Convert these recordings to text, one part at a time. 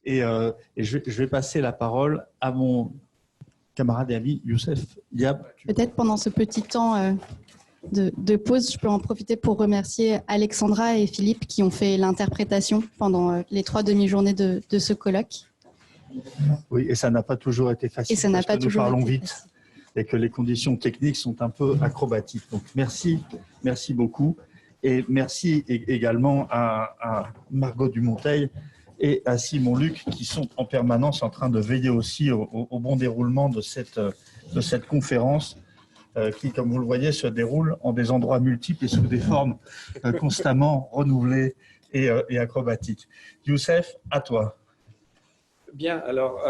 Je vais passer la parole à mon camarade et ami Youssef Diab. Peut-être pendant ce petit temps de pause, je peux en profiter pour remercier Alexandra et Philippe qui ont fait l'interprétation pendant les 3 demi-journées de ce colloque. Oui, et ça n'a pas toujours été facile parce que nous parlons vite et que les conditions techniques sont un peu acrobatiques. Donc merci beaucoup. Et merci également à Margot Dumonteil et à Simon Luc qui sont en permanence en train de veiller aussi au bon déroulement de cette conférence qui, comme vous le voyez, se déroule en des endroits multiples et sous des formes constamment renouvelées et acrobatiques. Youssef, à toi. Bien, alors,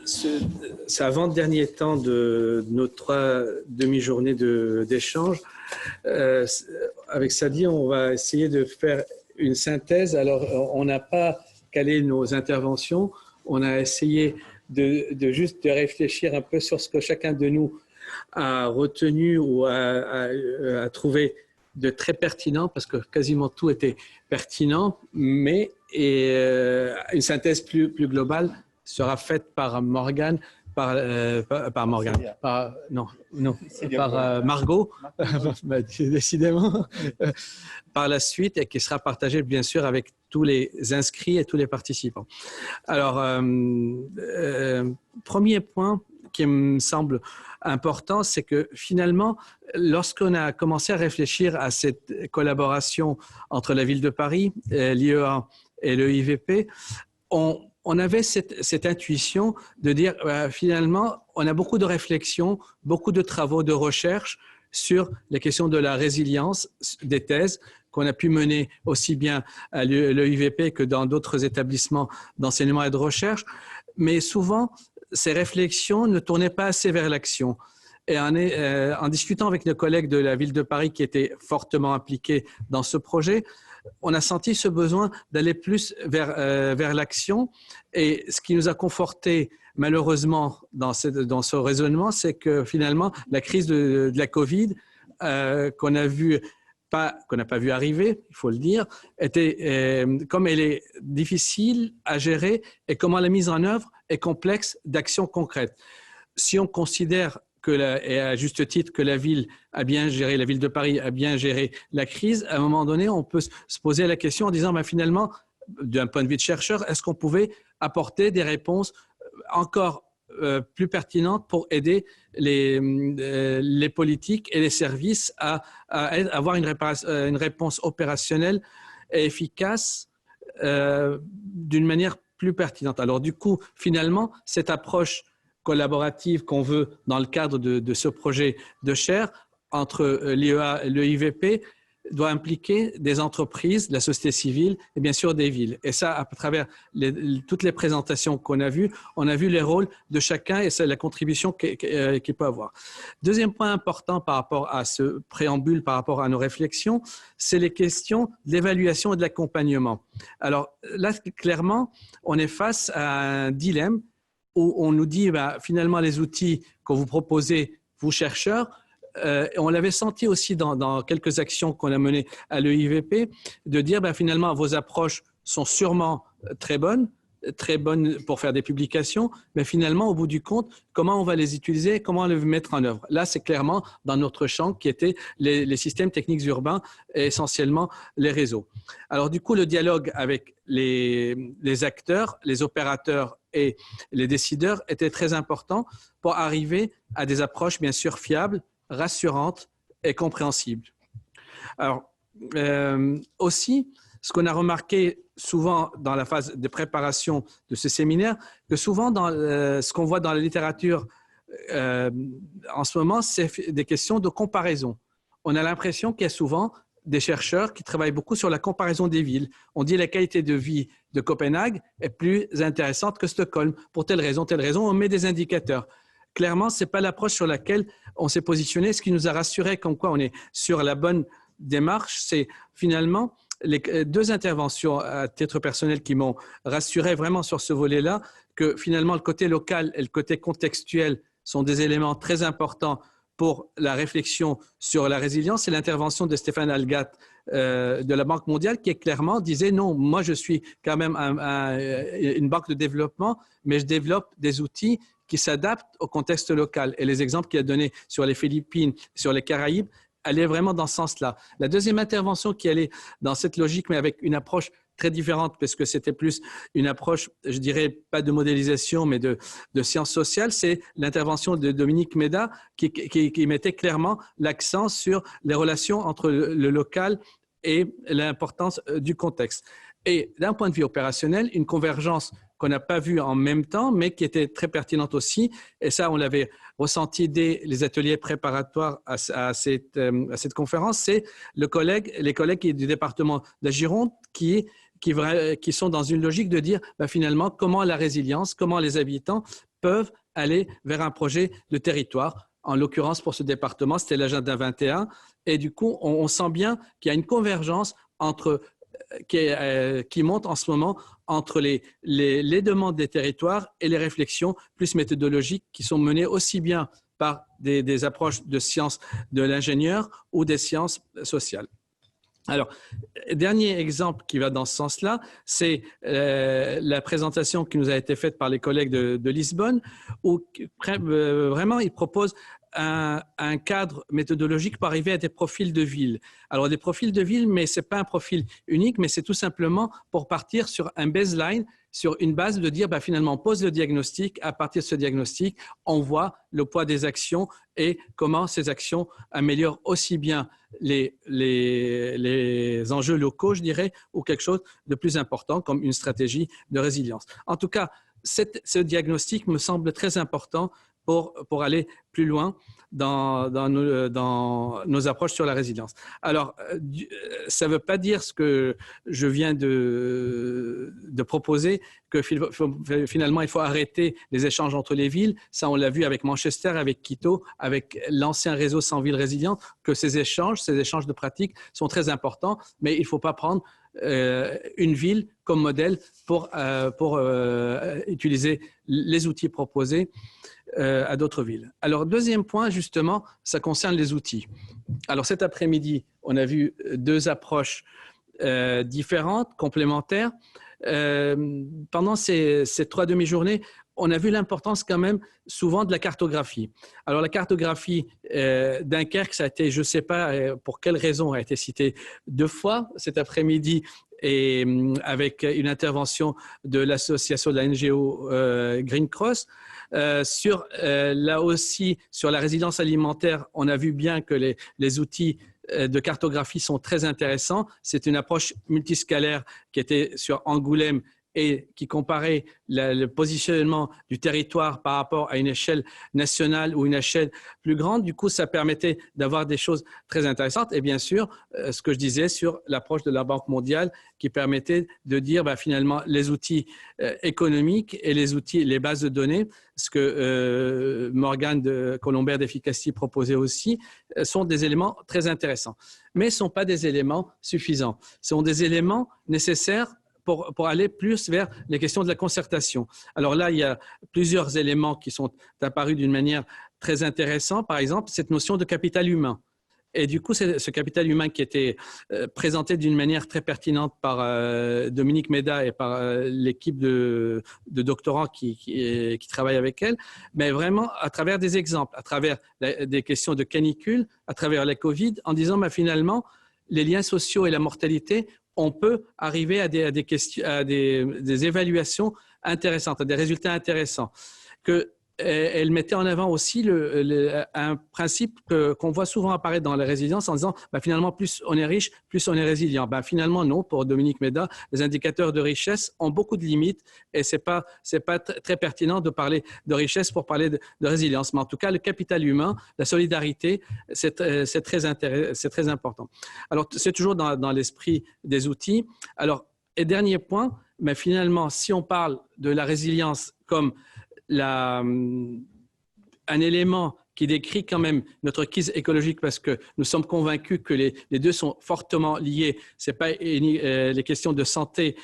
c'est avant-dernier temps de nos 3 demi-journées d'échange. Avec Sadi, on va essayer de faire une synthèse. Alors, on n'a pas calé nos interventions. On a essayé juste de réfléchir un peu sur ce que chacun de nous a retenu ou a trouvé de très pertinent, parce que quasiment tout était pertinent, mais une synthèse plus globale sera faite par Morgane, par Margot, décidément, par la suite, et qui sera partagée bien sûr avec tous les inscrits et tous les participants. Alors, premier point qui me semble important, c'est que finalement, lorsqu'on a commencé à réfléchir à cette collaboration entre la Ville de Paris, l'IEA et le IVP, on avait cette intuition de dire finalement, on a beaucoup de réflexions, beaucoup de travaux de recherche sur les questions de la résilience des thèses qu'on a pu mener aussi bien à l'IVP que dans d'autres établissements d'enseignement et de recherche. Mais souvent, ces réflexions ne tournaient pas assez vers l'action. Et en discutant avec nos collègues de la Ville de Paris qui étaient fortement impliqués dans ce projet, on a senti ce besoin d'aller plus vers l'action. Et ce qui nous a conforté malheureusement dans ce raisonnement, c'est que finalement, la crise de la Covid qu'on n'a pas vu arriver, il faut le dire, était, comme elle est difficile à gérer et comment la mise en œuvre est complexe d'actions concrètes. Si on considère et à juste titre que la ville de Paris a bien géré la crise, à un moment donné, on peut se poser la question en disant finalement, d'un point de vue de chercheur, est-ce qu'on pouvait apporter des réponses encore plus pertinentes pour aider les politiques et les services à avoir une réponse opérationnelle et efficace d'une manière plus pertinente. Alors du coup, finalement, cette approche collaborative qu'on veut dans le cadre de ce projet de chaire entre l'IEA et le IVP doit impliquer des entreprises, la société civile et bien sûr des villes. Et ça, à travers toutes les présentations qu'on a vues, on a vu les rôles de chacun et c'est la contribution qu'il peut avoir. Deuxième point important par rapport à ce préambule, par rapport à nos réflexions, c'est les questions de l'évaluation et de l'accompagnement. Alors là, clairement, on est face à un dilemme où on nous dit finalement les outils que vous proposez, vous chercheurs, on l'avait senti aussi dans quelques actions qu'on a menées à l'EIVP, de dire finalement vos approches sont sûrement très bonnes pour faire des publications, mais finalement au bout du compte, comment on va les utiliser, comment les mettre en œuvre. Là, c'est clairement dans notre champ qui était les systèmes techniques urbains et essentiellement les réseaux. Alors du coup, le dialogue avec les acteurs, les opérateurs et les décideurs était très important pour arriver à des approches bien sûr fiables, rassurantes et compréhensibles. Alors, aussi, ce qu'on a remarqué souvent dans la phase de préparation de ce séminaire, que souvent dans ce qu'on voit dans la littérature en ce moment, c'est des questions de comparaison. On a l'impression qu'il y a souvent des chercheurs qui travaillent beaucoup sur la comparaison des villes. On dit la qualité de vie de Copenhague est plus intéressante que Stockholm. Pour telle raison, on met des indicateurs. Clairement, ce n'est pas l'approche sur laquelle on s'est positionné. Ce qui nous a rassuré comme quoi on est sur la bonne démarche, c'est finalement les 2 interventions à titre personnel qui m'ont rassuré vraiment sur ce volet-là, que finalement le côté local et le côté contextuel sont des éléments très importants pour la réflexion sur la résilience, c'est l'intervention de Stéphane Algat de la Banque mondiale qui clairement disait non, moi je suis quand même une banque de développement, mais je développe des outils qui s'adaptent au contexte local. Et les exemples qu'il a donnés sur les Philippines, sur les Caraïbes, allaient vraiment dans ce sens-là. La deuxième intervention qui allait dans cette logique, mais avec une approche très différente, parce que c'était plus une approche, je dirais, pas de modélisation, mais de sciences sociales, c'est l'intervention de Dominique Méda qui mettait clairement l'accent sur les relations entre le local et l'importance du contexte. Et d'un point de vue opérationnel, une convergence qu'on n'a pas vue en même temps, mais qui était très pertinente aussi, et ça, on l'avait ressenti dès les ateliers préparatoires à cette conférence, c'est les collègues du département de la Gironde qui sont dans une logique de dire finalement comment la résilience, comment les habitants peuvent aller vers un projet de territoire. En l'occurrence, pour ce département, c'était l'agenda 21. Et du coup, on sent bien qu'il y a une convergence qui monte en ce moment entre les demandes des territoires et les réflexions plus méthodologiques qui sont menées aussi bien par des approches de sciences de l'ingénieur ou des sciences sociales. Alors, dernier exemple qui va dans ce sens-là, c'est la présentation qui nous a été faite par les collègues de Lisbonne, où vraiment ils proposent un cadre méthodologique pour arriver à des profils de ville. Alors, des profils de ville, mais ce n'est pas un profil unique, mais c'est tout simplement pour partir sur un baseline, sur une base de dire finalement on pose le diagnostic, à partir de ce diagnostic, on voit le poids des actions et comment ces actions améliorent aussi bien les enjeux locaux, je dirais, ou quelque chose de plus important comme une stratégie de résilience. En tout cas, ce diagnostic me semble très important pour aller plus loin dans nos approches sur la résilience. Alors, ça ne veut pas dire ce que je viens de proposer, que finalement, il faut arrêter les échanges entre les villes. Ça, on l'a vu avec Manchester, avec Quito, avec l'ancien réseau 100 villes résilientes, que ces échanges de pratiques sont très importants, mais il ne faut pas prendre une ville comme modèle pour utiliser les outils proposés à d'autres villes. Alors, deuxième point, justement, ça concerne les outils. Alors, cet après-midi, on a vu deux approches différentes, complémentaires. Pendant ces 3 demi-journées, on a vu l'importance quand même souvent de la cartographie. Alors, la cartographie Dunkerque, ça a été, je ne sais pas pour quelle raison, a été citée 2 fois cet après-midi, et avec une intervention de l'association de la NGO Green Cross. Là aussi, sur la résilience alimentaire, on a vu bien que les outils de cartographie sont très intéressants. C'est une approche multiscalaire qui était sur Angoulême et qui comparait le positionnement du territoire par rapport à une échelle nationale ou une échelle plus grande. Du coup, ça permettait d'avoir des choses très intéressantes. Et bien sûr, ce que je disais sur l'approche de la Banque mondiale qui permettait de dire finalement les outils économiques et les bases de données, ce que Morgane de Colombert d'Efficacity proposait aussi, sont des éléments très intéressants. Mais ce ne sont pas des éléments suffisants. Ce sont des éléments nécessaires pour aller plus vers les questions de la concertation. Alors là, il y a plusieurs éléments qui sont apparus d'une manière très intéressante. Par exemple, cette notion de capital humain. Et du coup, c'est ce capital humain qui était présenté d'une manière très pertinente par Dominique Méda et par l'équipe de doctorants qui travaillent avec elle, mais vraiment à travers des exemples, à travers des questions de canicule, à travers la Covid, en disant finalement, les liens sociaux et la mortalité, on peut arriver à des évaluations intéressantes, à des résultats intéressants. Elle mettait en avant aussi un principe qu'on voit souvent apparaître dans la résilience en disant finalement, plus on est riche, plus on est résilient. Finalement, non, pour Dominique Méda, les indicateurs de richesse ont beaucoup de limites et ce n'est pas très pertinent de parler de richesse pour parler de résilience. Mais en tout cas, le capital humain, la solidarité, c'est très important. Alors, c'est toujours dans l'esprit des outils. Alors, et dernier point, finalement, si on parle de la résilience comme un élément qui décrit quand même notre crise écologique parce que nous sommes convaincus que les deux sont fortement liés. Ce n'est pas les questions de santé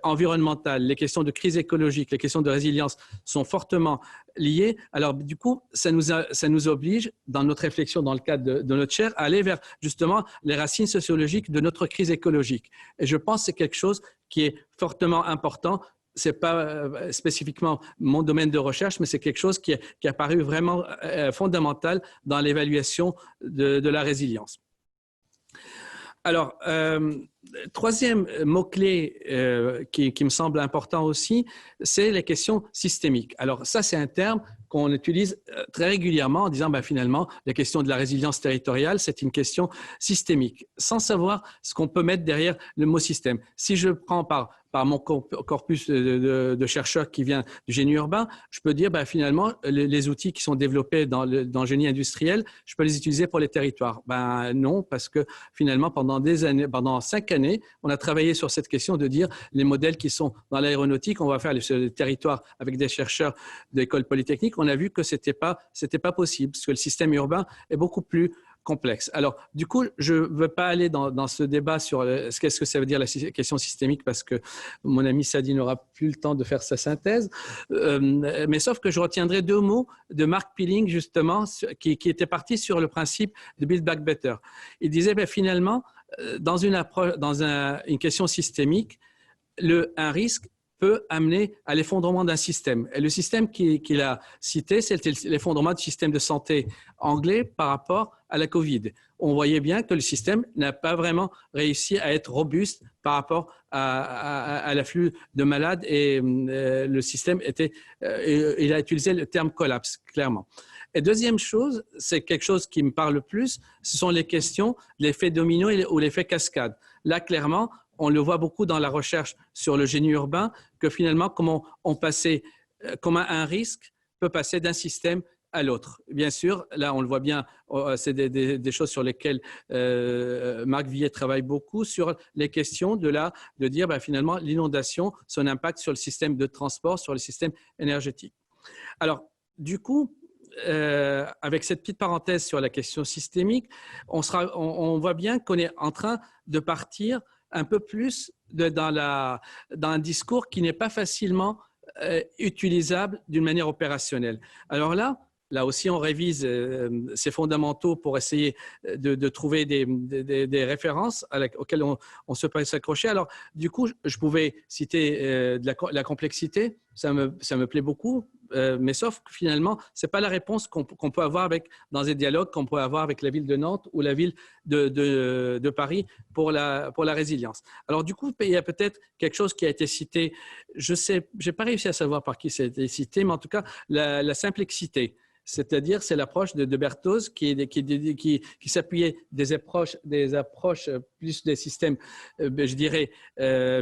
environnementale, les questions de crise écologique, les questions de résilience sont fortement liées. Alors, du coup, ça nous oblige, dans notre réflexion, dans le cadre de notre chaire, à aller vers justement les racines sociologiques de notre crise écologique. Et je pense que c'est quelque chose qui est fortement important. Ce n'est pas spécifiquement mon domaine de recherche, mais c'est quelque chose qui est apparu vraiment fondamental dans l'évaluation de la résilience. Alors, troisième mot-clé qui me semble important aussi, c'est les questions systémiques. Alors ça, c'est un terme qu'on utilise très régulièrement en disant finalement, la question de la résilience territoriale, c'est une question systémique, sans savoir ce qu'on peut mettre derrière le mot système. Si je prends par mon corpus de chercheurs qui vient du génie urbain, je peux dire finalement, les outils qui sont développés dans le génie industriel, je peux les utiliser pour les territoires. Non, parce que finalement, pendant des années, pendant 5 années, on a travaillé sur cette question de dire les modèles qui sont dans l'aéronautique, on va faire les territoires avec des chercheurs d'école polytechnique. On a vu que c'était pas possible, parce que le système urbain est beaucoup plus complexe. Alors, du coup, je ne veux pas aller dans ce débat sur qu'est-ce que ça veut dire la question systémique, parce que mon ami Sadi n'aura plus le temps de faire sa synthèse. Mais sauf que je retiendrai 2 mots de Mark Pilling, justement, qui était parti sur le principe de Build Back Better. Il disait, finalement, dans une question systémique, un risque peut amener à l'effondrement d'un système. Et le système qu'il a cité, c'était l'effondrement du système de santé anglais par rapport à la Covid. On voyait bien que le système n'a pas vraiment réussi à être robuste par rapport à l'afflux de malades et le système il a utilisé le terme collapse, clairement. Et deuxième chose, c'est quelque chose qui me parle le plus, ce sont les questions de l'effet domino ou l'effet cascade. Là, clairement, on le voit beaucoup dans la recherche sur le génie urbain, que finalement, comment un risque peut passer d'un système à l'autre. Bien sûr, là, on le voit bien, c'est des choses sur lesquelles Marc Villet travaille beaucoup, sur les questions de dire finalement l'inondation, son impact sur le système de transport, sur le système énergétique. Alors, du coup, avec cette petite parenthèse sur la question systémique, on voit bien qu'on est en train de partir un peu plus dans un discours qui n'est pas facilement utilisable d'une manière opérationnelle. Alors là aussi, on révise ces fondamentaux pour essayer de trouver des références auxquelles on se peut s'accrocher. Alors, du coup, je pouvais citer la complexité, ça me plaît beaucoup. Mais sauf que finalement, ce n'est pas la réponse qu'on peut avoir dans des dialogues qu'on peut avoir avec la ville de Nantes ou la ville de Paris pour la résilience. Alors du coup, il y a peut-être quelque chose qui a été cité, je n'ai pas réussi à savoir par qui ça a été cité, mais en tout cas, la simplexité. C'est-à-dire, c'est l'approche de Berthoz qui s'appuyait des approches plus des systèmes, je dirais,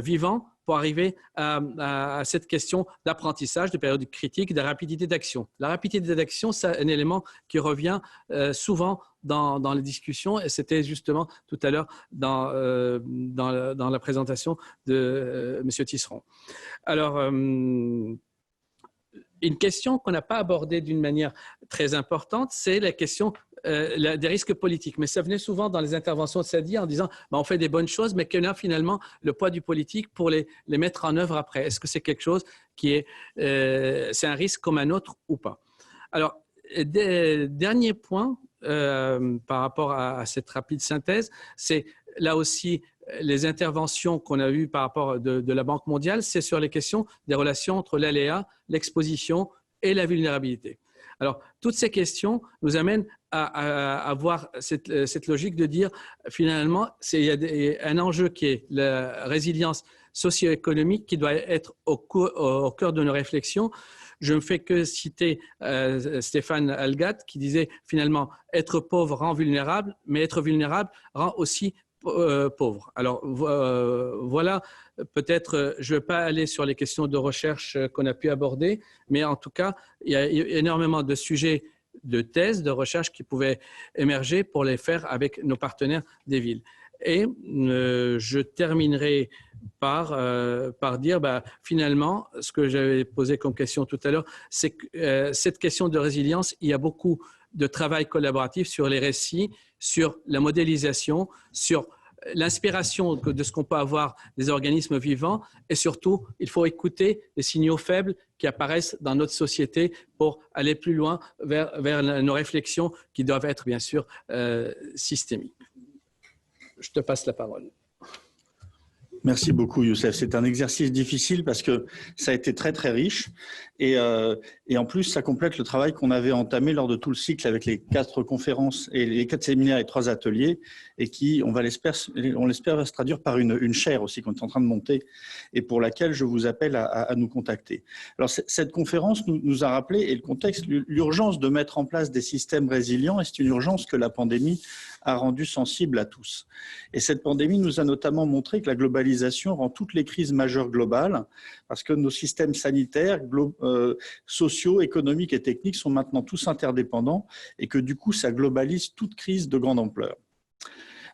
vivants, pour arriver à cette question d'apprentissage, de période critique, de rapidité d'action. La rapidité d'action, c'est un élément qui revient souvent dans les discussions, et c'était justement tout à l'heure dans la présentation de M. Tisserand. Alors, une question qu'on n'a pas abordée d'une manière très importante, c'est la question des risques politiques. Mais ça venait souvent dans les interventions de Sadi en disant on fait des bonnes choses, mais qu'on a finalement le poids du politique pour les mettre en œuvre après. Est-ce que c'est quelque chose c'est un risque comme un autre ou pas? Alors, dernier point par rapport à cette rapide synthèse, c'est là aussi les interventions qu'on a eues par rapport de la Banque mondiale, c'est sur les questions des relations entre l'aléa, l'exposition et la vulnérabilité. Alors, toutes ces questions nous amènent à avoir cette logique de dire, finalement, il y a un enjeu qui est la résilience socio-économique qui doit être au cœur de nos réflexions. Je ne fais que citer Stéphane Algat qui disait, finalement, être pauvre rend vulnérable, mais être vulnérable rend aussi pauvre. Alors, voilà, peut-être, je ne vais pas aller sur les questions de recherche qu'on a pu aborder, mais en tout cas, il y a énormément de sujets de thèse, de recherche qui pouvaient émerger pour les faire avec nos partenaires des villes. Et je terminerai par dire, finalement, ce que j'avais posé comme question tout à l'heure, c'est que cette question de résilience, il y a beaucoup de travail collaboratif sur les récits, sur la modélisation, sur l'inspiration de ce qu'on peut avoir des organismes vivants, et surtout, il faut écouter les signaux faibles qui apparaissent dans notre société pour aller plus loin vers nos réflexions qui doivent être bien sûr systémiques. Je te passe la parole. Merci beaucoup, Youssef. C'est un exercice difficile parce que ça a été très, très riche. Et en plus, ça complète le travail qu'on avait entamé lors de tout le cycle avec les 4 conférences et les 4 séminaires et 3 ateliers et qui, on l'espère, va se traduire par une chaire aussi qu'on est en train de monter et pour laquelle je vous appelle à nous contacter. Alors, cette conférence nous a rappelé, et le contexte, l'urgence de mettre en place des systèmes résilients, et c'est une urgence que la pandémie a rendu sensible à tous. Et cette pandémie nous a notamment montré que la globalisation rend toutes les crises majeures globales parce que nos systèmes sanitaires, sociaux, économiques et techniques sont maintenant tous interdépendants et que du coup, ça globalise toute crise de grande ampleur.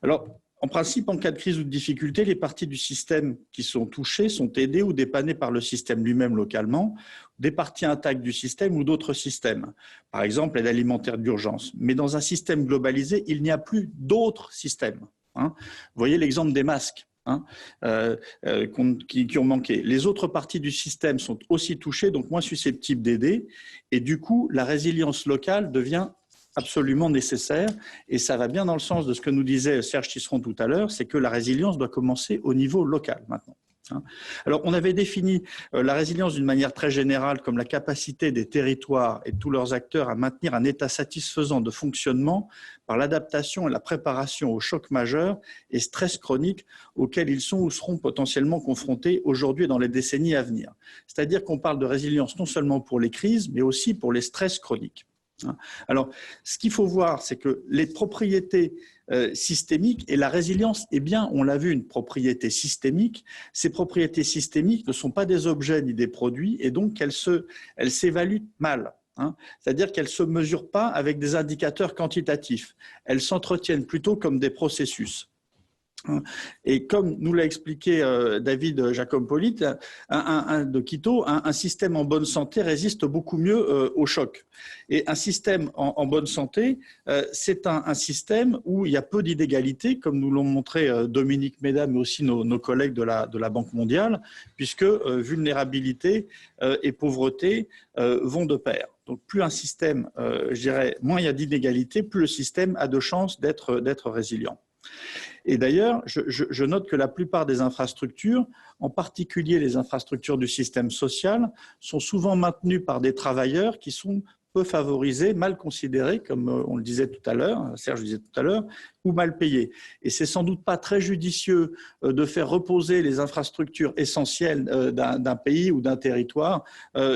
Alors, en principe, en cas de crise ou de difficulté, les parties du système qui sont touchées sont aidées ou dépannées par le système lui-même localement, des parties intactes du système ou d'autres systèmes, par exemple l'aide alimentaire d'urgence. Mais dans un système globalisé, il n'y a plus d'autres systèmes. Vous voyez l'exemple des masques qui ont manqué. Les autres parties du système sont aussi touchées, donc moins susceptibles d'aider, et du coup, la résilience locale devient absolument nécessaire, et ça va bien dans le sens de ce que nous disait Serge Tisseron tout à l'heure, c'est que la résilience doit commencer au niveau local maintenant. Alors, on avait défini la résilience d'une manière très générale comme la capacité des territoires et de tous leurs acteurs à maintenir un état satisfaisant de fonctionnement par l'adaptation et la préparation aux chocs majeurs et stress chroniques auxquels ils sont ou seront potentiellement confrontés aujourd'hui et dans les décennies à venir. C'est-à-dire qu'on parle de résilience non seulement pour les crises, mais aussi pour les stress chroniques. Alors, ce qu'il faut voir, c'est que les propriétés systémiques, et la résilience est bien, on l'a vu, une propriété systémique. Ces propriétés systémiques ne sont pas des objets ni des produits, et donc elles s'évaluent mal. C'est-à-dire qu'elles ne se mesurent pas avec des indicateurs quantitatifs. Elles s'entretiennent plutôt comme des processus. Et comme nous l'a expliqué David Jacob-Polit de Quito, un système en bonne santé résiste beaucoup mieux au choc. Et un système en bonne santé, c'est un système où il y a peu d'inégalités, comme nous l'ont montré Dominique Méda, mais aussi nos collègues de la Banque mondiale, puisque vulnérabilité et pauvreté vont de pair. Donc plus un système, je dirais, moins il y a d'inégalités, plus le système a de chances d'être résilient. Et d'ailleurs, je note que la plupart des infrastructures, en particulier les infrastructures du système social, sont souvent maintenues par des travailleurs qui sont peu favorisés, mal considérés, comme on le disait tout à l'heure, Serge le disait tout à l'heure, ou mal payés. Et c'est sans doute pas très judicieux de faire reposer les infrastructures essentielles d'un pays ou d'un territoire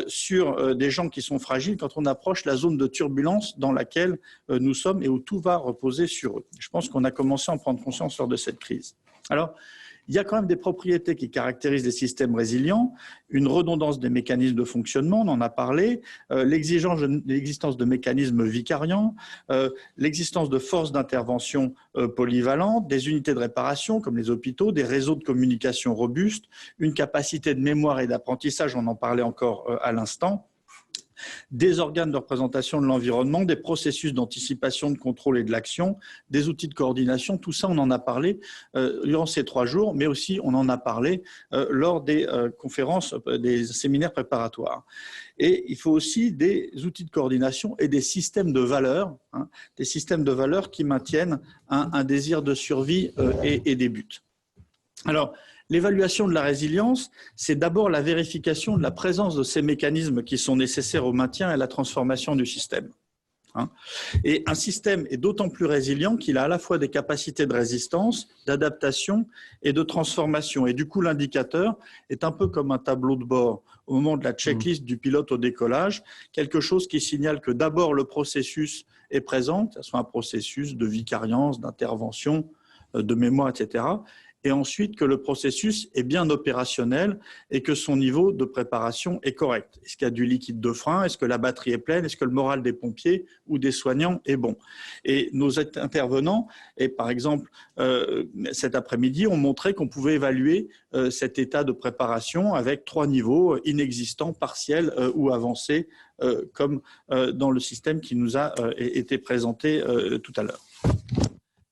sur des gens qui sont fragiles quand on approche la zone de turbulence dans laquelle nous sommes et où tout va reposer sur eux. Je pense qu'on a commencé à en prendre conscience lors de cette crise. Alors, il y a quand même des propriétés qui caractérisent les systèmes résilients, une redondance des mécanismes de fonctionnement, on en a parlé, l'existence de mécanismes vicariants, l'existence de forces d'intervention polyvalentes, des unités de réparation comme les hôpitaux, des réseaux de communication robustes, une capacité de mémoire et d'apprentissage, on en parlait encore à l'instant, des organes de représentation de l'environnement, des processus d'anticipation, de contrôle et de l'action, des outils de coordination, tout ça on en a parlé durant ces 3 jours, mais aussi on en a parlé lors des conférences, des séminaires préparatoires. Et il faut aussi des outils de coordination et des systèmes de valeurs, des systèmes de valeurs qui maintiennent un désir de survie et des buts. Alors, l'évaluation de la résilience, c'est d'abord la vérification de la présence de ces mécanismes qui sont nécessaires au maintien et à la transformation du système. Et un système est d'autant plus résilient qu'il a à la fois des capacités de résistance, d'adaptation et de transformation. Et du coup, l'indicateur est un peu comme un tableau de bord au moment de la checklist du pilote au décollage, quelque chose qui signale que d'abord le processus est présent, que ce soit un processus de vicariance, d'intervention, de mémoire, etc., et ensuite que le processus est bien opérationnel et que son niveau de préparation est correct. Est-ce qu'il y a du liquide de frein? Est-ce que la batterie est pleine? Est-ce que le moral des pompiers ou des soignants est bon? Et nos intervenants, et par exemple cet après-midi, ont montré qu'on pouvait évaluer cet état de préparation avec 3 niveaux inexistants, partiels ou avancés, comme dans le système qui nous a été présenté tout à l'heure.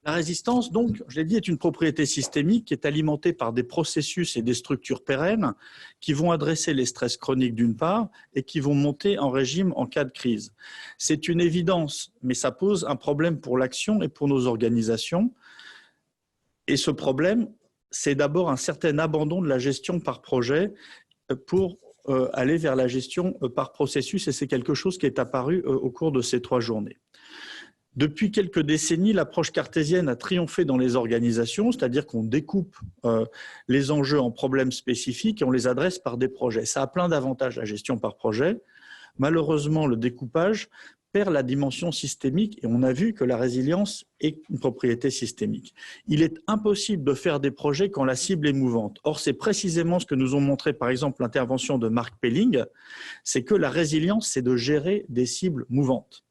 La résistance, donc, je l'ai dit, est une propriété systémique qui est alimentée par des processus et des structures pérennes qui vont adresser les stress chroniques d'une part et qui vont monter en régime en cas de crise. C'est une évidence, mais ça pose un problème pour l'action et pour nos organisations. Et ce problème, c'est d'abord un certain abandon de la gestion par projet pour aller vers la gestion par processus, et c'est quelque chose qui est apparu au cours de ces 3 journées. Depuis quelques décennies, l'approche cartésienne a triomphé dans les organisations, c'est-à-dire qu'on découpe les enjeux en problèmes spécifiques et on les adresse par des projets. Ça a plein d'avantages, la gestion par projet. Malheureusement, le découpage perd la dimension systémique et on a vu que la résilience est une propriété systémique. Il est impossible de faire des projets quand la cible est mouvante. Or, c'est précisément ce que nous ont montré, par exemple, l'intervention de Marc Pelling, c'est que la résilience, c'est de gérer des cibles mouvantes.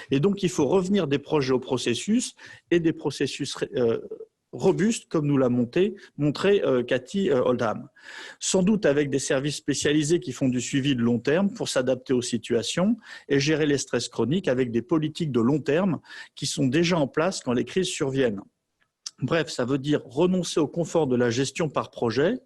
Et donc, il faut revenir des projets au processus et des processus robustes, comme nous l'a montré Cathy Oldham. Sans doute avec des services spécialisés qui font du suivi de long terme pour s'adapter aux situations et gérer les stress chroniques avec des politiques de long terme qui sont déjà en place quand les crises surviennent. Bref, ça veut dire renoncer au confort de la gestion par projet,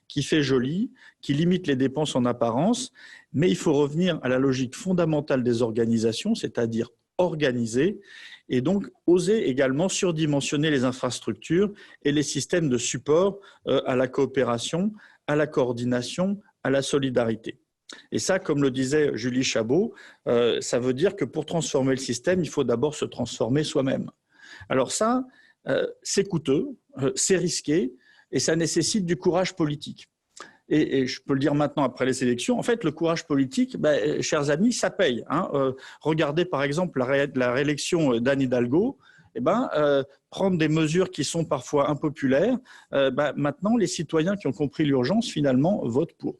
qui fait joli, qui limite les dépenses en apparence, mais il faut revenir à la logique fondamentale des organisations, c'est-à-dire organiser, et donc oser également surdimensionner les infrastructures et les systèmes de support à la coopération, à la coordination, à la solidarité. Et ça, comme le disait Julie Chabot, ça veut dire que pour transformer le système, il faut d'abord se transformer soi-même. Alors ça, c'est coûteux, c'est risqué, et ça nécessite du courage politique. Et je peux le dire maintenant après les élections, en fait, le courage politique, chers amis, ça paye. Regardez par exemple la réélection d'Anne Hidalgo, prendre des mesures qui sont parfois impopulaires, maintenant les citoyens qui ont compris l'urgence finalement votent pour.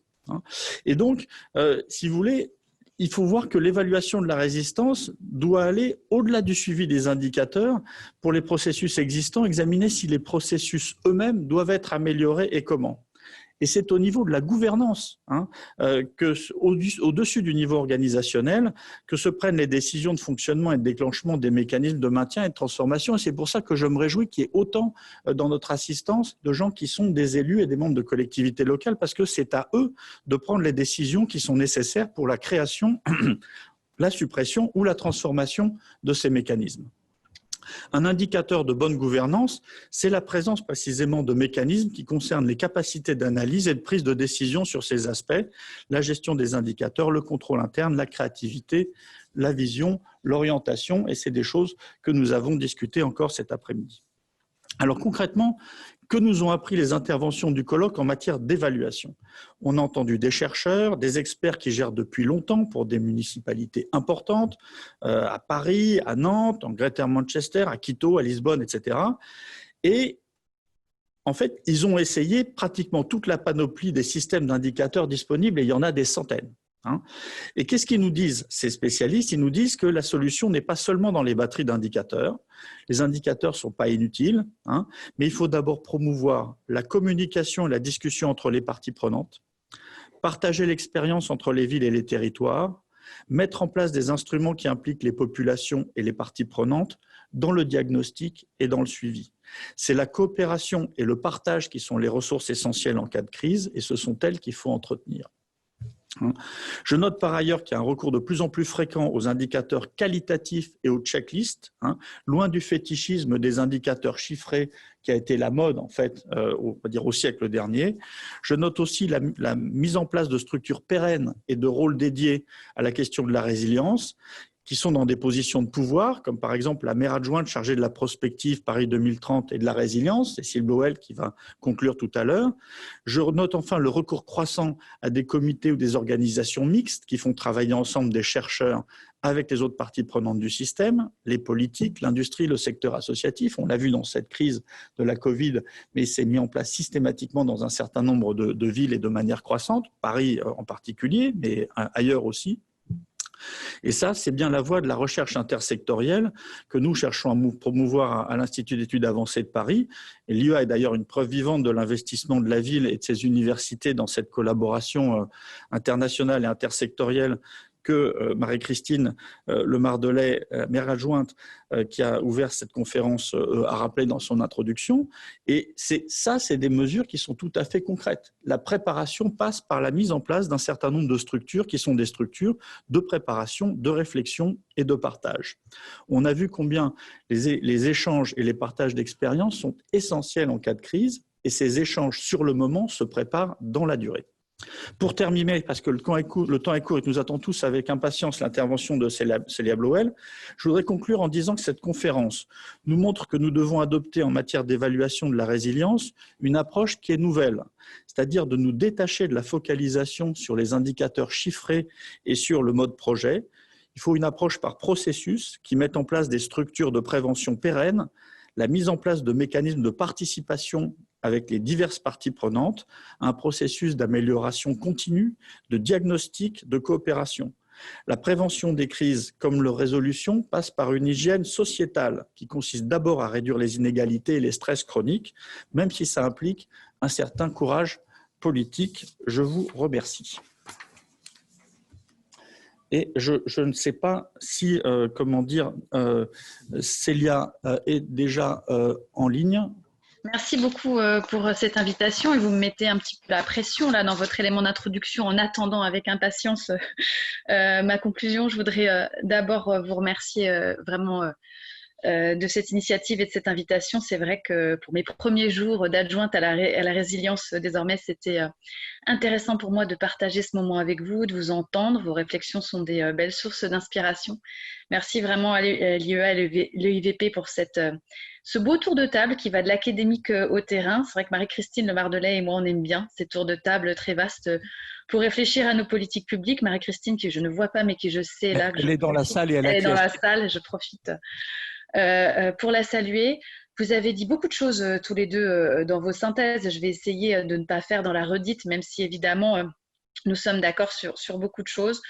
Et donc, si vous voulez, il faut voir que l'évaluation de la résistance doit aller au-delà du suivi des indicateurs pour les processus existants, examiner si les processus eux-mêmes doivent être améliorés et comment. Et c'est au niveau de la gouvernance, au-dessus du niveau organisationnel, que se prennent les décisions de fonctionnement et de déclenchement des mécanismes de maintien et de transformation. Et c'est pour ça que je me réjouis qu'il y ait autant dans notre assistance de gens qui sont des élus et des membres de collectivités locales, parce que c'est à eux de prendre les décisions qui sont nécessaires pour la création, la suppression ou la transformation de ces mécanismes. Un indicateur de bonne gouvernance, c'est la présence précisément de mécanismes qui concernent les capacités d'analyse et de prise de décision sur ces aspects, la gestion des indicateurs, le contrôle interne, la créativité, la vision, l'orientation, et c'est des choses que nous avons discutées encore cet après-midi. Alors concrètement, que nous ont appris les interventions du colloque en matière d'évaluation? On a entendu des chercheurs, des experts qui gèrent depuis longtemps pour des municipalités importantes, à Paris, à Nantes, en Greater Manchester, à Quito, à Lisbonne, etc. Et en fait, ils ont essayé pratiquement toute la panoplie des systèmes d'indicateurs disponibles, et il y en a des centaines. Et qu'est-ce qu'ils nous disent, ces spécialistes? Ils nous disent que la solution n'est pas seulement dans les batteries d'indicateurs. Les indicateurs ne sont pas inutiles, mais il faut d'abord promouvoir la communication et la discussion entre les parties prenantes, partager l'expérience entre les villes et les territoires, mettre en place des instruments qui impliquent les populations et les parties prenantes dans le diagnostic et dans le suivi. C'est la coopération et le partage qui sont les ressources essentielles en cas de crise, et ce sont elles qu'il faut entretenir. Je note par ailleurs qu'il y a un recours de plus en plus fréquent aux indicateurs qualitatifs et aux checklists, loin du fétichisme des indicateurs chiffrés qui a été la mode en fait, on va dire au siècle dernier. Je note aussi la mise en place de structures pérennes et de rôles dédiés à la question de la résilience, qui sont dans des positions de pouvoir, comme par exemple la maire adjointe chargée de la prospective Paris 2030 et de la résilience, Cécile Blowell, qui va conclure tout à l'heure. Je note enfin le recours croissant à des comités ou des organisations mixtes qui font travailler ensemble des chercheurs avec les autres parties prenantes du système, les politiques, l'industrie, le secteur associatif. On l'a vu dans cette crise de la Covid, mais c'est mis en place systématiquement dans un certain nombre de villes et de manière croissante, Paris en particulier, mais ailleurs aussi. Et ça, c'est bien la voie de la recherche intersectorielle que nous cherchons à promouvoir à l'Institut d'études avancées de Paris. Et l'IEA est d'ailleurs une preuve vivante de l'investissement de la ville et de ses universités dans cette collaboration internationale et intersectorielle que Marie-Christine Lemardelais, maire adjointe, qui a ouvert cette conférence, a rappelé dans son introduction. Et c'est des mesures qui sont tout à fait concrètes. La préparation passe par la mise en place d'un certain nombre de structures qui sont des structures de préparation, de réflexion et de partage. On a vu combien les échanges et les partages d'expériences sont essentiels en cas de crise, et ces échanges sur le moment se préparent dans la durée. Pour terminer, parce que le temps est court et que nous attendons tous avec impatience l'intervention de Célia Blowell, je voudrais conclure en disant que cette conférence nous montre que nous devons adopter en matière d'évaluation de la résilience une approche qui est nouvelle, c'est-à-dire de nous détacher de la focalisation sur les indicateurs chiffrés et sur le mode projet. Il faut une approche par processus qui mette en place des structures de prévention pérennes, la mise en place de mécanismes de participation avec les diverses parties prenantes, un processus d'amélioration continue, de diagnostic, de coopération. La prévention des crises comme leur résolution passe par une hygiène sociétale qui consiste d'abord à réduire les inégalités et les stress chroniques, même si ça implique un certain courage politique. Je vous remercie. Et je ne sais pas si, Célia est déjà en ligne. Merci beaucoup pour cette invitation, et vous me mettez un petit peu la pression là dans votre élément d'introduction en attendant avec impatience ma conclusion. Je voudrais d'abord vous remercier vraiment de cette initiative et de cette invitation. C'est vrai que pour mes premiers jours d'adjointe à la résilience, désormais, c'était intéressant pour moi de partager ce moment avec vous, de vous entendre. Vos réflexions sont des belles sources d'inspiration. Merci vraiment à l'IEA et l'EIVP pour ce beau tour de table qui va de l'académique au terrain. C'est vrai que Marie-Christine Lemardelais et moi, on aime bien ces tours de table très vastes pour réfléchir à nos politiques publiques. Marie-Christine, que je ne vois pas, mais qui je sais là. Elle est dans la salle et elle est dans la salle, je profite pour la saluer. Vous avez dit beaucoup de choses tous les deux dans vos synthèses. Je vais essayer de ne pas faire dans la redite, même si évidemment nous sommes d'accord sur beaucoup de choses.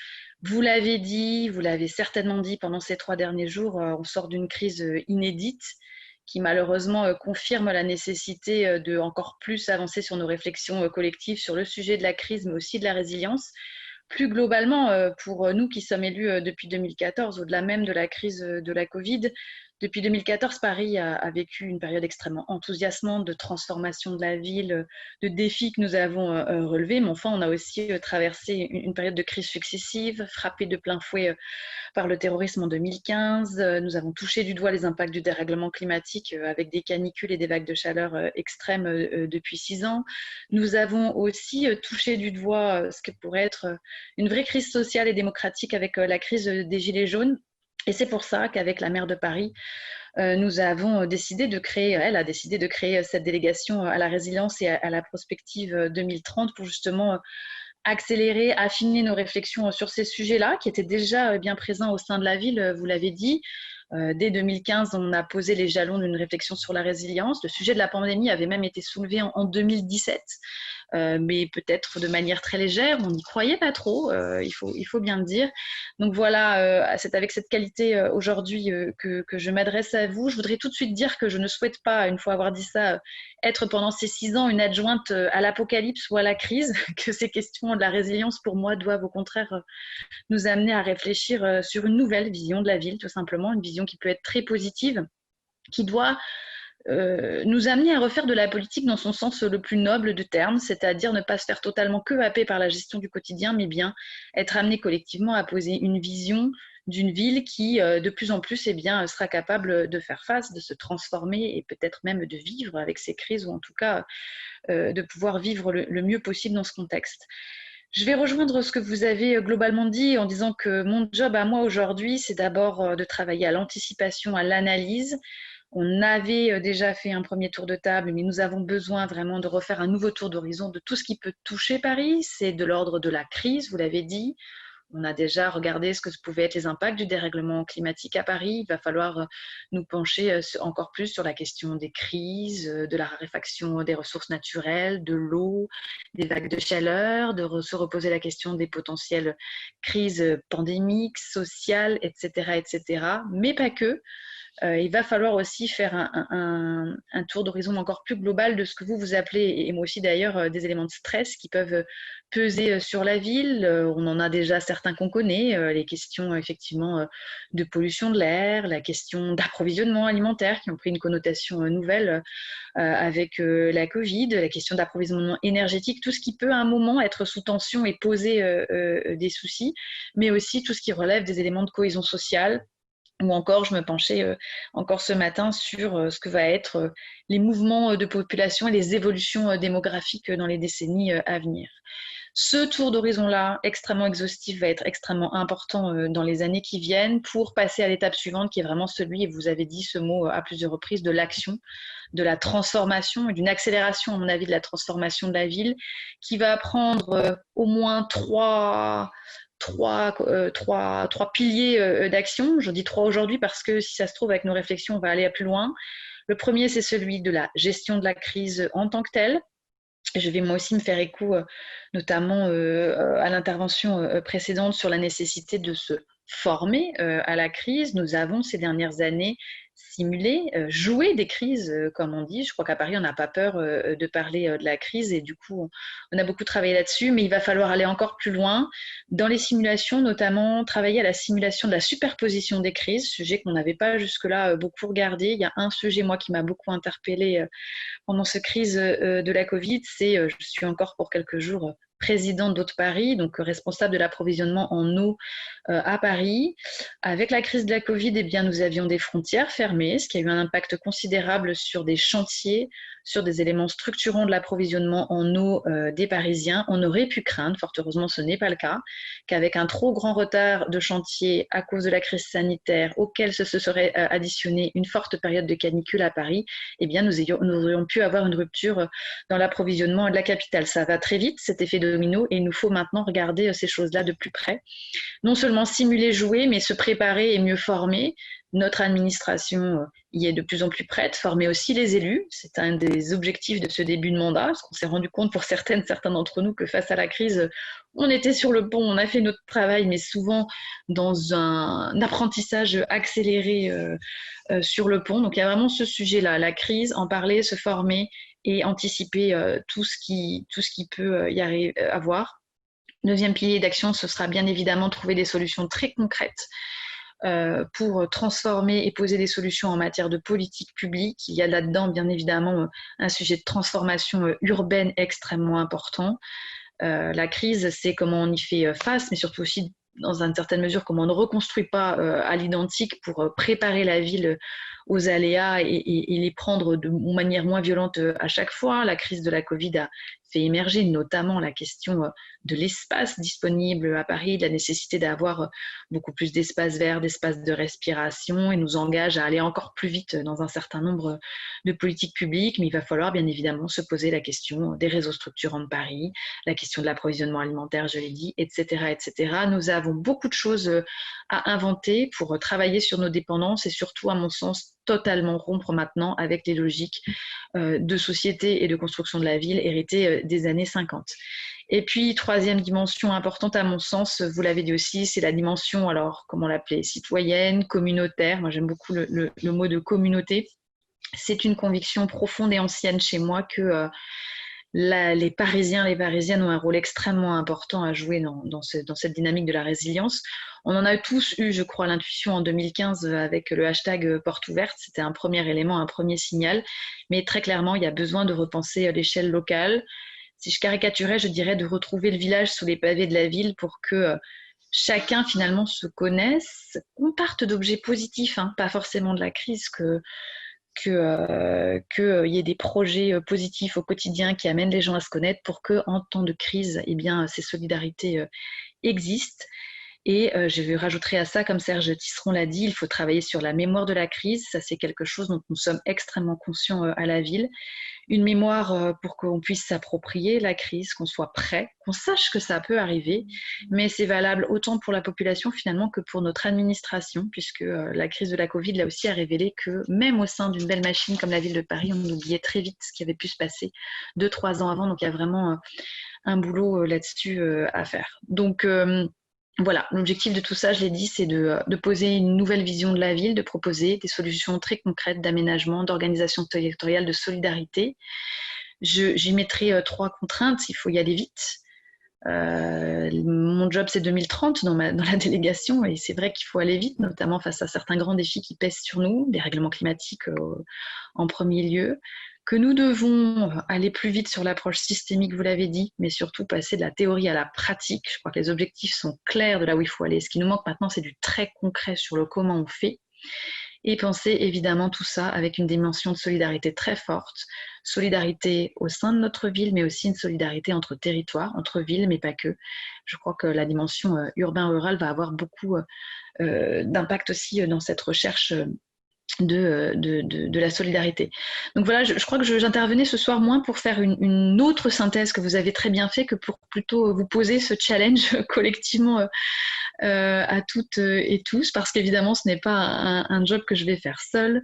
Vous l'avez dit, vous l'avez certainement dit pendant ces 3 derniers jours, on sort d'une crise inédite qui malheureusement confirme la nécessité de encore plus avancer sur nos réflexions collectives sur le sujet de la crise, mais aussi de la résilience. Plus globalement, pour nous qui sommes élus depuis 2014, au-delà même de la crise de la Covid, depuis 2014, Paris a vécu une période extrêmement enthousiasmante de transformation de la ville, de défis que nous avons relevés, mais enfin, on a aussi traversé une période de crise successive, frappée de plein fouet par le terrorisme en 2015. Nous avons touché du doigt les impacts du dérèglement climatique avec des canicules et des vagues de chaleur extrêmes depuis 6 ans. Nous avons aussi touché du doigt ce que pourrait être une vraie crise sociale et démocratique avec la crise des Gilets jaunes. Et c'est pour ça qu'avec la maire de Paris, nous avons décidé de créer, elle a décidé de créer cette délégation à la résilience et à la prospective 2030 pour justement accélérer, affiner nos réflexions sur ces sujets-là qui étaient déjà bien présents au sein de la ville, vous l'avez dit. Dès 2015, on a posé les jalons d'une réflexion sur la résilience. Le sujet de la pandémie avait même été soulevé en 2017, mais peut-être de manière très légère. On n'y croyait pas trop, il faut bien le dire. Donc voilà, c'est avec cette qualité aujourd'hui que je m'adresse à vous. Je voudrais tout de suite dire que je ne souhaite pas, une fois avoir dit ça, être pendant ces 6 ans une adjointe à l'apocalypse ou à la crise, que ces questions de la résilience, pour moi, doivent au contraire nous amener à réfléchir sur une nouvelle vision de la ville, tout simplement, une vision qui peut être très positive, qui doit nous amener à refaire de la politique dans son sens le plus noble du terme, c'est-à-dire ne pas se faire totalement que happer par la gestion du quotidien, mais bien être amené collectivement à poser une vision d'une ville qui, de plus en plus, sera capable de faire face, de se transformer et peut-être même de vivre avec ces crises, ou en tout cas de pouvoir vivre le mieux possible dans ce contexte. Je vais rejoindre ce que vous avez globalement dit en disant que mon job à moi aujourd'hui, c'est d'abord de travailler à l'anticipation, à l'analyse. On avait déjà fait un premier tour de table, mais nous avons besoin vraiment de refaire un nouveau tour d'horizon de tout ce qui peut toucher Paris. C'est de l'ordre de la crise, vous l'avez dit. On a déjà regardé ce que pouvaient être les impacts du dérèglement climatique à Paris. Il va falloir nous pencher encore plus sur la question des crises, de la raréfaction des ressources naturelles, de l'eau, des vagues de chaleur, de se reposer la question des potentielles crises pandémiques, sociales, etc., etc. Mais pas que. Il va falloir aussi faire un tour d'horizon encore plus global de ce que vous appelez, et moi aussi d'ailleurs, des éléments de stress qui peuvent peser sur la ville. On en a déjà certains qu'on connaît, les questions effectivement de pollution de l'air, la question d'approvisionnement alimentaire qui ont pris une connotation nouvelle avec la Covid, la question d'approvisionnement énergétique, tout ce qui peut à un moment être sous tension et poser des soucis, mais aussi tout ce qui relève des éléments de cohésion sociale. Ou encore, je me penchais encore ce matin sur ce que va être les mouvements de population et les évolutions démographiques dans les décennies à venir. Ce tour d'horizon-là, extrêmement exhaustif, va être extrêmement important dans les années qui viennent pour passer à l'étape suivante, qui est vraiment celui, et vous avez dit ce mot à plusieurs reprises, de l'action, de la transformation et d'une accélération, à mon avis, de la transformation de la ville, qui va prendre au moins trois piliers d'action. Je dis trois aujourd'hui parce que si ça se trouve, avec nos réflexions, on va aller plus loin. Le premier, c'est celui de la gestion de la crise en tant que telle. Je vais moi aussi me faire écho, notamment à l'intervention précédente sur la nécessité de se former à la crise. Nous avons ces dernières années simulé, joué des crises, comme on dit. Je crois qu'à Paris, on n'a pas peur de parler de la crise et du coup, on a beaucoup travaillé là-dessus, mais il va falloir aller encore plus loin dans les simulations, notamment travailler à la simulation de la superposition des crises, sujet qu'on n'avait pas jusque-là beaucoup regardé. Il y a un sujet, moi, qui m'a beaucoup interpellée pendant cette crise de la Covid, c'est je suis encore pour quelques jours présidente d'Eau de Paris, donc responsable de l'approvisionnement en eau à Paris. Avec la crise de la Covid, eh bien, nous avions des frontières fermées, ce qui a eu un impact considérable sur des chantiers, sur des éléments structurants de l'approvisionnement en eau des Parisiens. On aurait pu craindre, fort heureusement ce n'est pas le cas, qu'avec un trop grand retard de chantier à cause de la crise sanitaire, auquel se serait additionné une forte période de canicule à Paris, eh bien, nous aurions pu avoir une rupture dans l'approvisionnement de la capitale. Ça va très vite, cet effet domino, et il nous faut maintenant regarder ces choses-là de plus près. Non seulement simuler, jouer, mais se préparer et mieux former. Notre administration y est de plus en plus prête, former aussi les élus. C'est un des objectifs de ce début de mandat, parce qu'on s'est rendu compte pour certains d'entre nous que face à la crise, on était sur le pont, on a fait notre travail, mais souvent dans un apprentissage accéléré sur le pont. Donc il y a vraiment ce sujet-là, la crise, en parler, se former et anticiper tout ce qui peut y avoir. Neuvième pilier d'action, ce sera bien évidemment trouver des solutions très concrètes pour transformer et poser des solutions en matière de politique publique. Il y a là-dedans, bien évidemment, un sujet de transformation urbaine extrêmement important. La crise, c'est comment on y fait face, mais surtout aussi, dans une certaine mesure, comment on ne reconstruit pas à l'identique pour préparer la ville aux aléas et les prendre de manière moins violente à chaque fois. La crise de la Covid a fait émerger notamment la question de l'espace disponible à Paris, de la nécessité d'avoir beaucoup plus d'espace vert, d'espace de respiration, et nous engage à aller encore plus vite dans un certain nombre de politiques publiques. Mais il va falloir bien évidemment se poser la question des réseaux structurants de Paris, la question de l'approvisionnement alimentaire, je l'ai dit, etc., etc. Nous avons beaucoup de choses à inventer pour travailler sur nos dépendances et surtout, à mon sens, totalement rompre maintenant avec les logiques de société et de construction de la ville héritées des années 50. Et puis, troisième dimension importante à mon sens, vous l'avez dit aussi, c'est la dimension, alors comment l'appeler, citoyenne, communautaire. Moi, j'aime beaucoup le mot de communauté. C'est une conviction profonde et ancienne chez moi que les Parisiens, les Parisiennes ont un rôle extrêmement important à jouer dans cette dynamique de la résilience. On en a tous eu, je crois, l'intuition en 2015 avec le hashtag Porte ouverte. C'était un premier élément, un premier signal. Mais très clairement, il y a besoin de repenser l'échelle locale. Si je caricaturais, je dirais de retrouver le village sous les pavés de la ville pour que chacun finalement se connaisse. On parte d'objets positifs, pas forcément de la crise, qu'il y ait des projets positifs au quotidien qui amènent les gens à se connaître pour qu'en temps de crise, eh bien, ces solidarités existent. Et je rajouterai à ça, comme Serge Tisseron l'a dit, il faut travailler sur la mémoire de la crise. Ça, c'est quelque chose dont nous sommes extrêmement conscients à la ville. Une mémoire pour qu'on puisse s'approprier la crise, qu'on soit prêt, qu'on sache que ça peut arriver. Mais c'est valable autant pour la population finalement que pour notre administration, puisque la crise de la Covid là aussi a révélé que même au sein d'une belle machine comme la ville de Paris, on oubliait très vite ce qui avait pu se passer 2-3 ans avant. Donc il y a vraiment un boulot là-dessus à faire. Donc voilà, l'objectif de tout ça, je l'ai dit, c'est de poser une nouvelle vision de la ville, de proposer des solutions très concrètes d'aménagement, d'organisation territoriale, de solidarité. J'y mettrai 3 contraintes, il faut y aller vite. Mon job, c'est 2030 dans la délégation, et c'est vrai qu'il faut aller vite, notamment face à certains grands défis qui pèsent sur nous, des règlements climatiques en premier lieu, que nous devons aller plus vite sur l'approche systémique, vous l'avez dit, mais surtout passer de la théorie à la pratique. Je crois que les objectifs sont clairs de là où il faut aller. Ce qui nous manque maintenant, c'est du très concret sur le comment on fait. Et penser évidemment tout ça avec une dimension de solidarité très forte, solidarité au sein de notre ville, mais aussi une solidarité entre territoires, entre villes, mais pas que. Je crois que la dimension urbain-rural va avoir beaucoup d'impact aussi dans cette recherche de la solidarité. Donc voilà, je crois que j'intervenais ce soir moins pour faire une autre synthèse que vous avez très bien fait que pour plutôt vous poser ce challenge collectivement à toutes et tous, parce qu'évidemment ce n'est pas un job que je vais faire seule,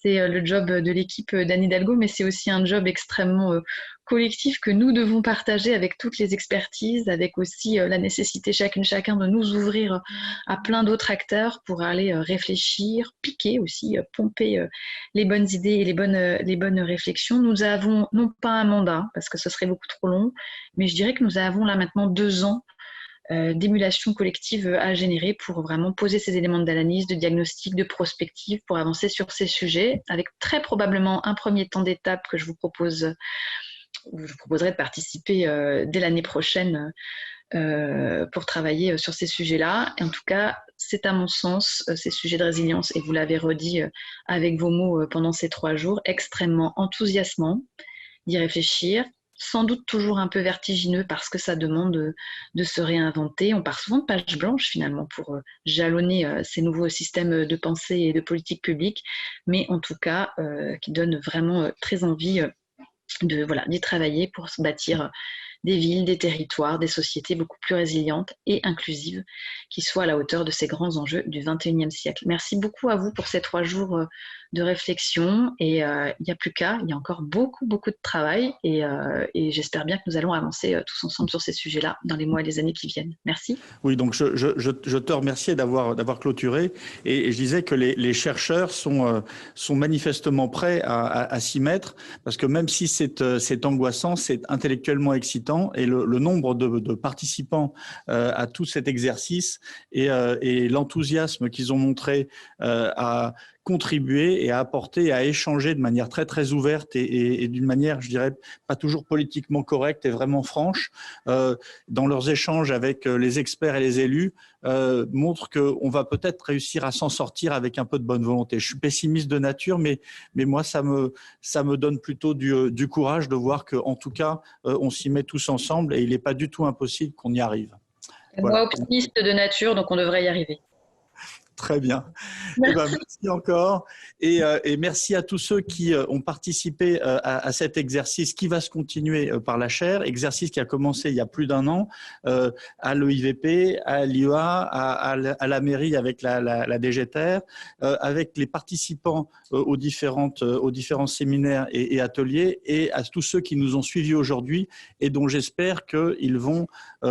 c'est le job de l'équipe d'Anne Hidalgo, mais c'est aussi un job extrêmement collectif que nous devons partager avec toutes les expertises, avec aussi la nécessité chacun de nous ouvrir à plein d'autres acteurs pour aller réfléchir, piquer aussi, pomper les bonnes idées et les bonnes réflexions. Nous avons non pas un mandat, parce que ce serait beaucoup trop long, mais je dirais que nous avons là maintenant 2 ans d'émulation collective à générer pour vraiment poser ces éléments d'analyse, de diagnostic, de prospective pour avancer sur ces sujets, avec très probablement un premier temps d'étape que je vous proposerai de participer dès l'année prochaine pour travailler sur ces sujets-là. Et en tout cas, c'est à mon sens, ces sujets de résilience, et vous l'avez redit avec vos mots pendant ces 3 jours, extrêmement enthousiasmant d'y réfléchir, sans doute toujours un peu vertigineux parce que ça demande de se réinventer. On part souvent de page blanche finalement pour jalonner ces nouveaux systèmes de pensée et de politique publique, mais en tout cas qui donnent vraiment très envie d'y travailler pour se bâtir des villes, des territoires, des sociétés beaucoup plus résilientes et inclusives qui soient à la hauteur de ces grands enjeux du XXIe siècle. Merci beaucoup à vous pour ces 3 jours de réflexion, et il n'y a plus qu'à, il y a encore beaucoup de travail, et j'espère bien que nous allons avancer tous ensemble sur ces sujets-là dans les mois et les années qui viennent. Merci. Oui, donc je te remercie d'avoir clôturé, et je disais que les chercheurs sont manifestement prêts à s'y mettre, parce que même si c'est angoissant, c'est intellectuellement excitant, et le nombre de participants à tout cet exercice et l'enthousiasme qu'ils ont montré à contribuer et à apporter, à échanger de manière très très ouverte et d'une manière, je dirais, pas toujours politiquement correcte et vraiment franche dans leurs échanges avec les experts et les élus, montre qu'on va peut-être réussir à s'en sortir avec un peu de bonne volonté. Je suis pessimiste de nature, mais moi ça me donne plutôt du courage de voir qu'en tout cas on s'y met tous ensemble, et il n'est pas du tout impossible qu'on y arrive. Voilà. Moi, optimiste de nature, donc on devrait y arriver. Très bien. Merci encore, et merci à tous ceux qui ont participé à cet exercice qui va se continuer par la chaire, exercice qui a commencé il y a plus d'1 an à l'EIVP, à l'IEA, à la mairie avec la DGTR, avec les participants aux différents séminaires et ateliers, et à tous ceux qui nous ont suivis aujourd'hui et dont j'espère qu'ils vont,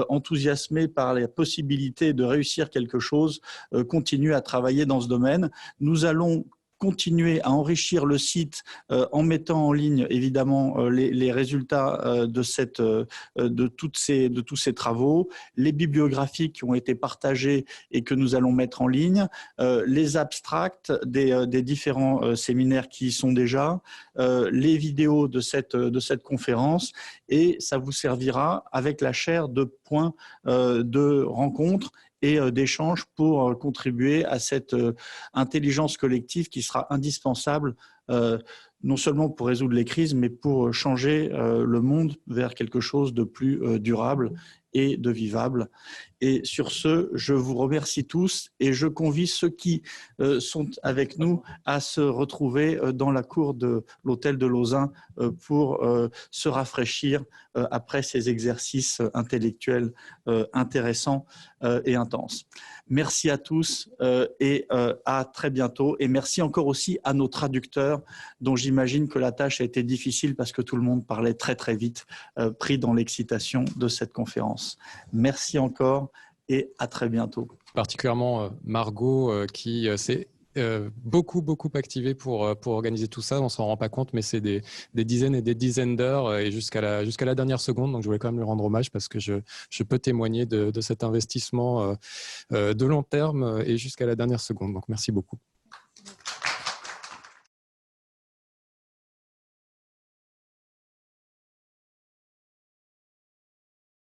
enthousiasmés par la possibilité de réussir quelque chose, continuer à travailler dans ce domaine. Nous allons continuer à enrichir le site en mettant en ligne évidemment les résultats de tous ces travaux, les bibliographies qui ont été partagées et que nous allons mettre en ligne, les abstracts des différents séminaires qui y sont déjà, les vidéos de cette conférence, et ça vous servira avec la chaire de points de rencontre et d'échanges pour contribuer à cette intelligence collective qui sera indispensable non seulement pour résoudre les crises, mais pour changer le monde vers quelque chose de plus durable et de vivable. Et sur ce, je vous remercie tous et je convie ceux qui sont avec nous à se retrouver dans la cour de l'hôtel de Lausanne pour se rafraîchir après ces exercices intellectuels intéressants et intenses. Merci à tous et à très bientôt. Et merci encore aussi à nos traducteurs dont j'imagine que la tâche a été difficile parce que tout le monde parlait très très vite, pris dans l'excitation de cette conférence. Merci encore et à très bientôt. Particulièrement Margot qui s'est beaucoup activée pour organiser tout ça. On s'en rend pas compte, mais c'est des dizaines et des dizaines d'heures et jusqu'à la dernière seconde. Donc je voulais quand même lui rendre hommage parce que je peux témoigner de cet investissement de long terme et jusqu'à la dernière seconde. Donc merci beaucoup.